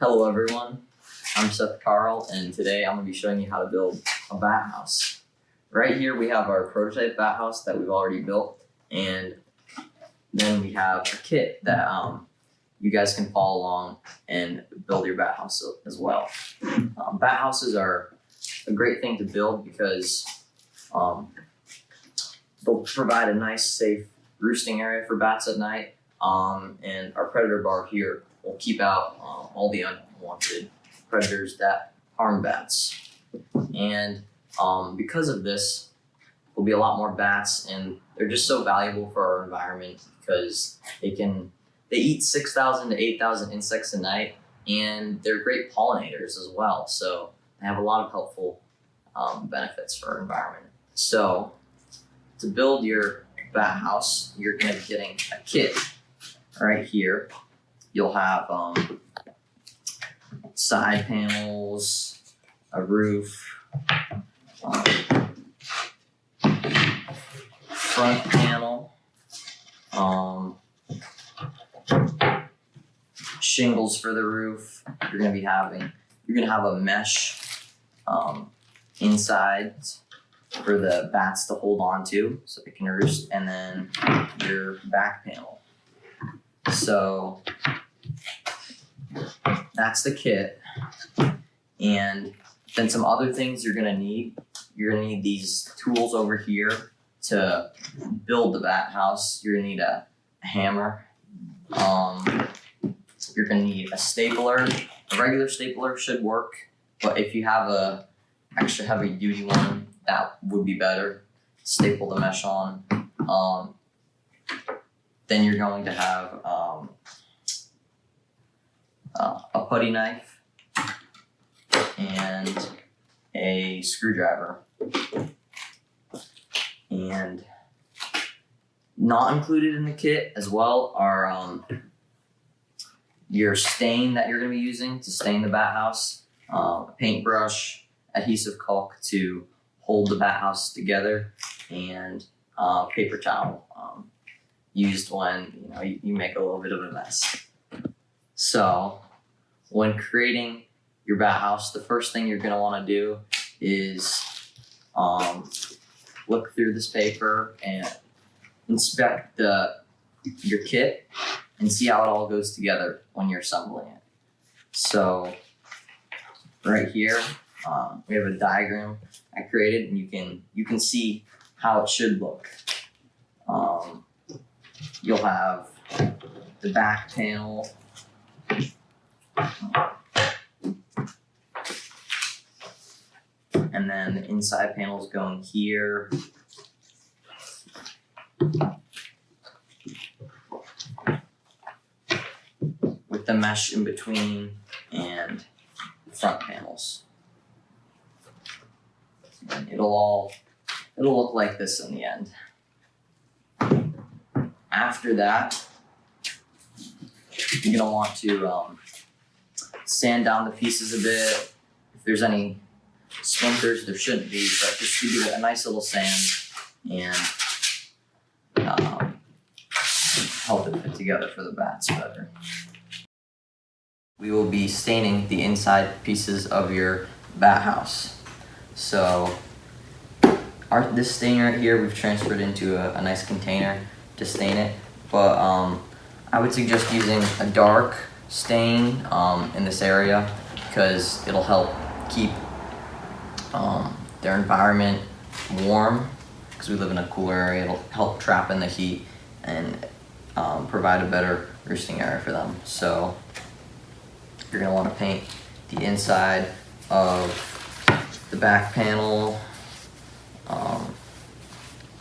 Hello everyone, I'm Seth Carl, and today I'm going to be showing you how to build a bat house. Right here we have our prototype bat house that we've already built, and then we have a kit that you guys can follow along and build your bat house as well. Bat houses are a great thing to build because they'll provide a nice, safe roosting area for bats at night, and our predator bar here will keep out all the unwanted predators that harm bats. And because of this, there'll be a lot more bats, and they're just so valuable for our environment because they eat 6,000 to 8,000 insects a night, and they're great pollinators as well. So they have a lot of helpful benefits for our environment. So to build your bat house, you're going to be getting a kit right here. You'll have side panels, a roof, front panel, shingles for the roof. You're gonna have a mesh inside for the bats to hold on to so they can roost, and then your back panel. So that's the kit. And then some other things you're gonna need. You're gonna need these tools over here to build the bat house. You're gonna need a hammer. You're gonna need a stapler. A regular stapler should work, but if you have a extra heavy duty one, that would be better. Staple the mesh on. Then you're going to have a putty knife and a screwdriver. And not included in the kit as well are your stain that you're going to be using to stain the bat house, a paintbrush, adhesive caulk to hold the bat house together, and paper towel used when you make a little bit of a mess. So when creating your bat house, the first thing you're going to want to do is look through this paper and inspect your kit and see how it all goes together when you're assembling it. So right here we have a diagram I created, and you can see how it should look. You'll have the back panel, and then the inside panel is going here. With the mesh in between, and front panels. And it'll look like this in the end. After that, you're gonna want to sand down the pieces a bit. If there's any splinters, there shouldn't be, but just to give it a nice little sand and help it fit together for the bats better. We will be staining the inside pieces of your bat house. So this stain right here, we've transferred into a nice container to stain it, but I would suggest using a dark stain in this area because it'll help keep their environment warm, because we live in a cooler area. It'll help trap in the heat and provide a better roosting area for them. So you're going to want to paint the inside of the back panel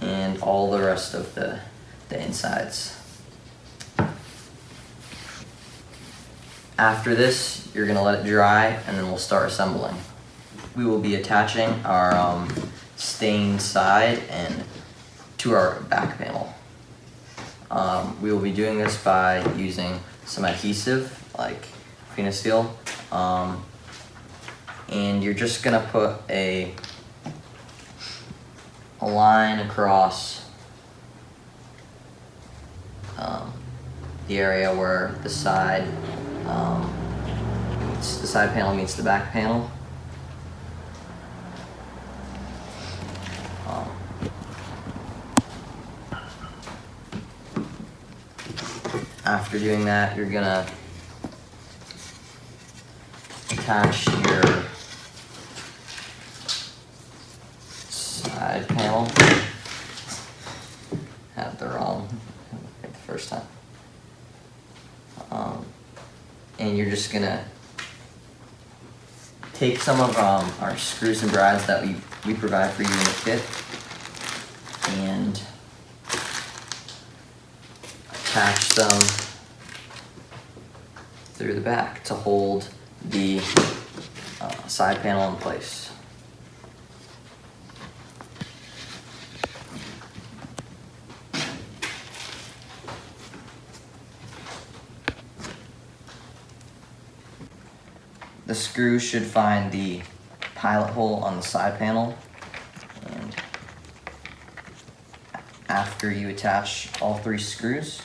and all the rest of the insides. After this, you're going to let it dry, and then we'll start assembling. We will be attaching our stained side and to our back panel. We will be doing this by using some adhesive like Phenasteel, and you're just gonna put a line across the area where the side the side panel meets the back panel. After doing that, you're gonna attach your side panel. Had the wrong the first time. And you're just gonna take some of our screws and brads that we provide for you in the kit and attach them through the back to hold the side panel in place. The screw should find the pilot hole on the side panel, and after you attach all 3 screws,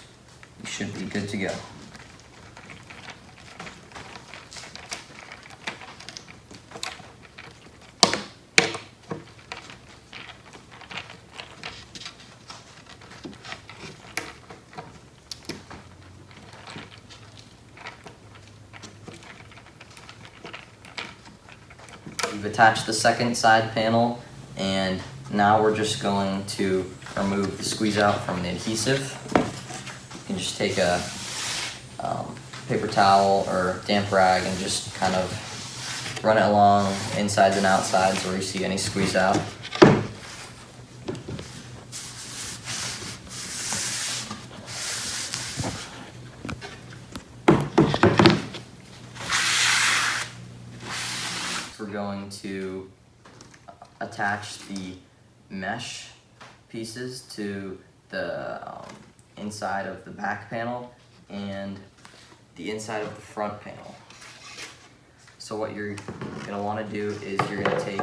you should be good to go. We've attached the second side panel, and now we're just going to remove the squeeze out from the adhesive. You can just take a paper towel or damp rag and just kind of run it along insides and outsides where you see any squeeze out. We're going to attach the mesh pieces to the inside of the back panel and the inside of the front panel. So what you're gonna want to do is you're gonna take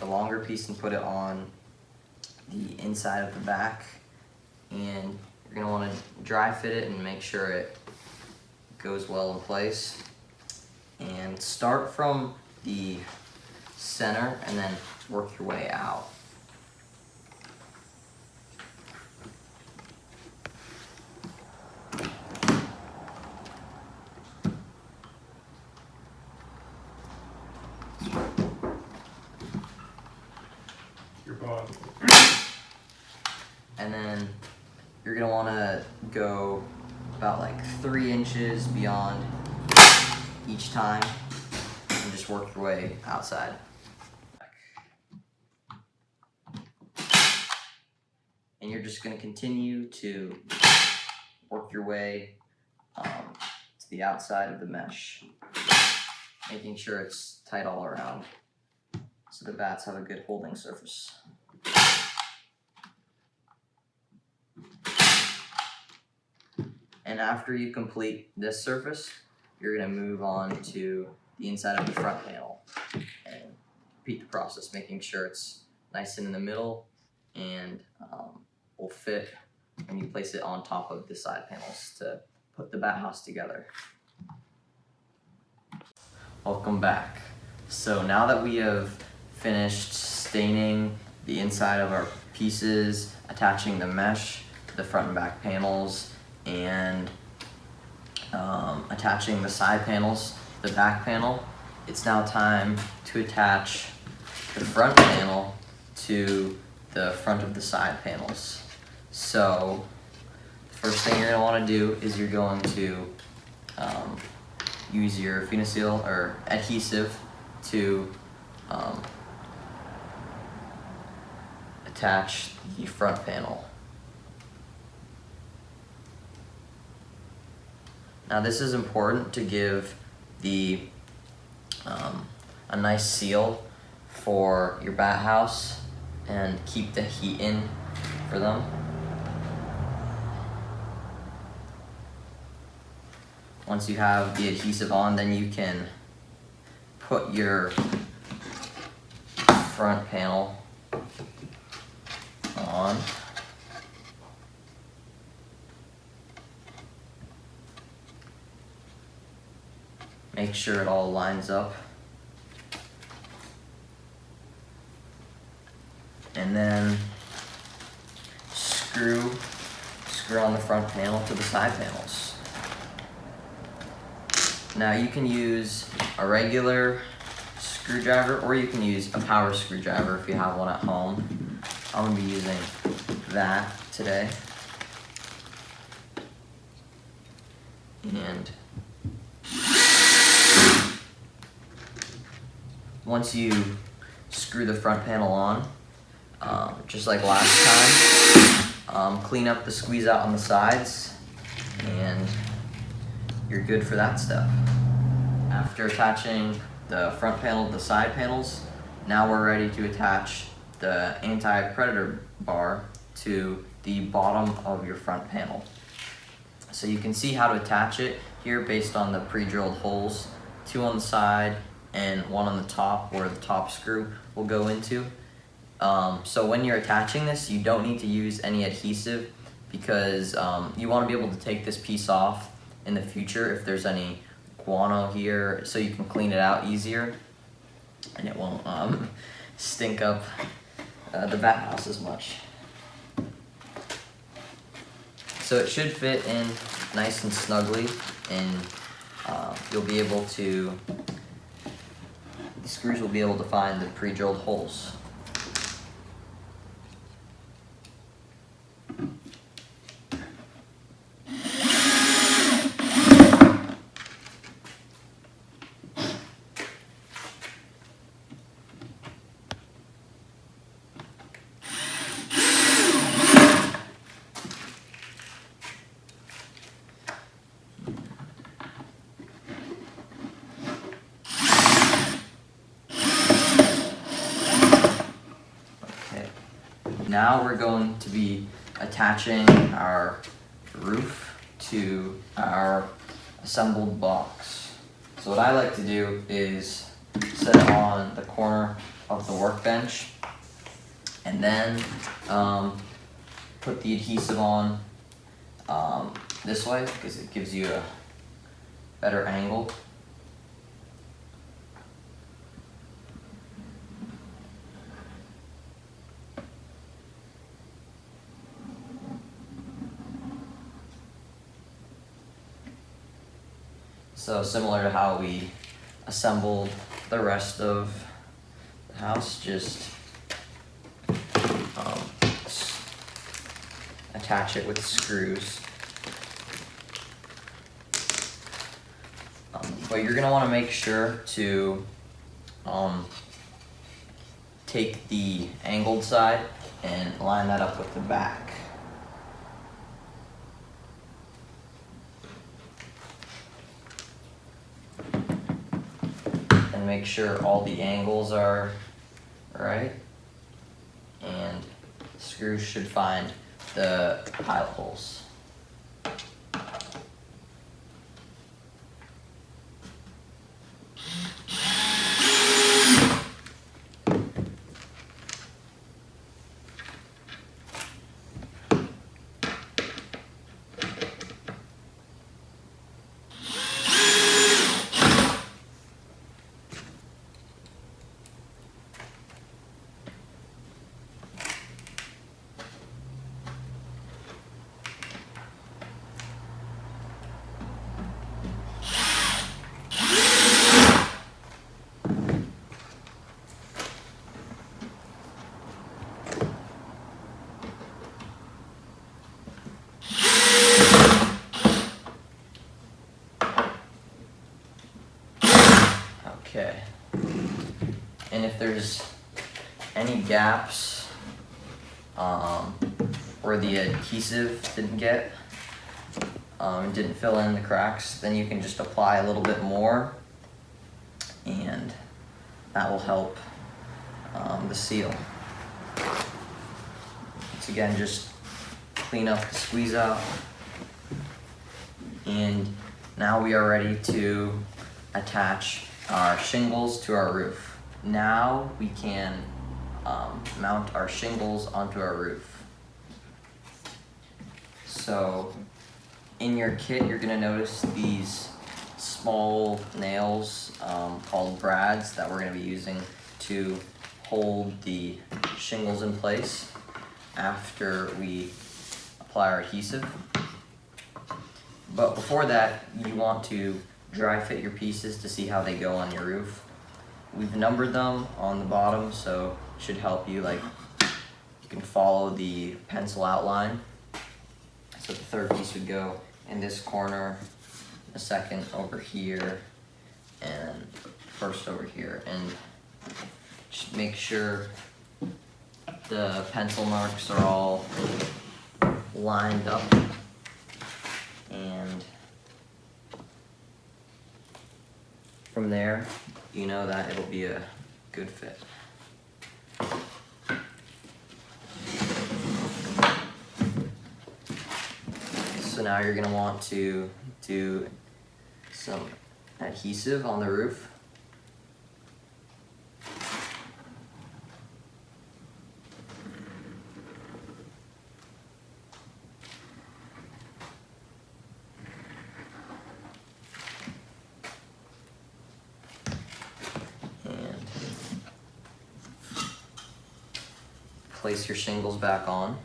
the longer piece and put it on the inside of the back, and you're gonna want to dry fit it and make sure it goes well in place. And start from the center and then work your way out. And then you're gonna want to go about like 3 inches beyond each time and just work your way outside. And you're just going to continue to work your way to the outside of the mesh, making sure it's tight all around so the bats have a good holding surface. And after you complete this surface, you're going to move on to the inside of the front panel and repeat the process, making sure it's nice and in the middle and will fit when you place it on top of the side panels to put the bat house together. Welcome back. So now that we have finished staining the inside of our pieces, attaching the mesh to the front and back panels, and attaching the side panels to the back panel, it's now time to attach the front panel to the front of the side panels. So the first thing you're going to want to do is you're going to use your Phenaceal or adhesive to attach the front panel. Now this is important to give the a nice seal for your bat house and keep the heat in for them. Once you have the adhesive on, then you can put your front panel on. make sure it all lines up. And then screw on the front panel to the side panels. Now you can use a regular screwdriver or you can use a power screwdriver if you have one at home. I'm gonna be using that today. And once you screw the front panel on, just like last time, clean up the squeeze out on the sides and you're good for that step. After attaching the front panel to the side panels, now we're ready to attach the anti-predator bar to the bottom of your front panel. So you can see how to attach it here based on the pre-drilled holes, 2 on the side and 1 on the top where the top screw will go into. So when you're attaching this, you don't need to use any adhesive because you want to be able to take this piece off in the future if there's any guano here, so you can clean it out easier and it won't stink up the bat house as much. So it should fit in nice and snugly, and you'll be able to, the screws will be able to find the pre-drilled holes. Now we're going to be attaching our roof to our assembled box. So what I like to do is set it on the corner of the workbench and then put the adhesive on this way because it gives you a better angle. So similar to how we assembled the rest of the house, just attach it with screws. But you're gonna wanna make sure to take the angled side and line that up with the back. Make sure all the angles are right, and screws should find the pilot holes. Okay, and if there's any gaps where the adhesive didn't get, didn't fill in the cracks, then you can just apply a little bit more and that will help the seal. Once again, just clean up the squeeze out, and now we are ready to attach our shingles to our roof. Now we can mount our shingles onto our roof. So in your kit, you're gonna notice these small nails called brads that we're going to be using to hold the shingles in place after we apply our adhesive. But before that, you want to dry fit your pieces to see how they go on your roof. We've numbered them on the bottom, so it should help you, like you can follow the pencil outline. So the third piece would go in this corner, the second over here, and first over here. And just make sure the pencil marks are all lined up, and from there you know that it'll be a good fit. So now you're going to want to do some adhesive on the roof. Place your shingles back on.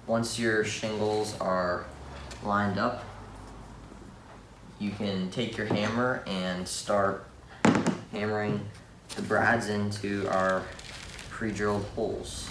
Once your shingles are lined up, you can take your hammer and start hammering the brads into our pre-drilled holes.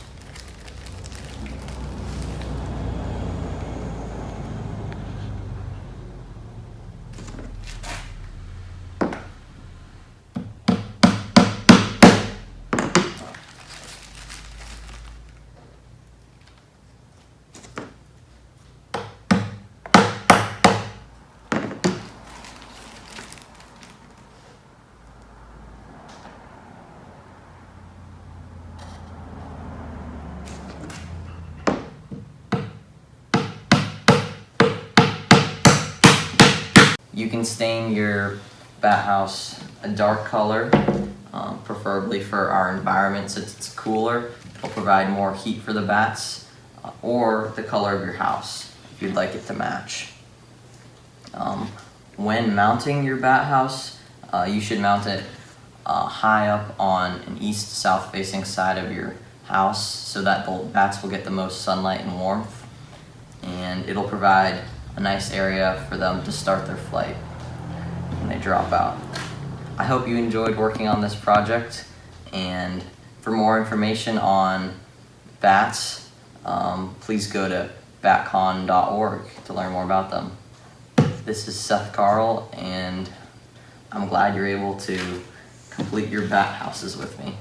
You can stain your bat house a dark color, preferably for our environment since it's cooler. It'll provide more heat for the bats, or the color of your house if you'd like it to match. When mounting your bat house, you should mount it high up on an east-south facing side of your house so that the bats will get the most sunlight and warmth, and it'll provide a nice area for them to start their flight when they drop out. I hope you enjoyed working on this project, and for more information on bats, please go to batcon.org to learn more about them. This is Seth Carl, and I'm glad you're able to complete your bat houses with me.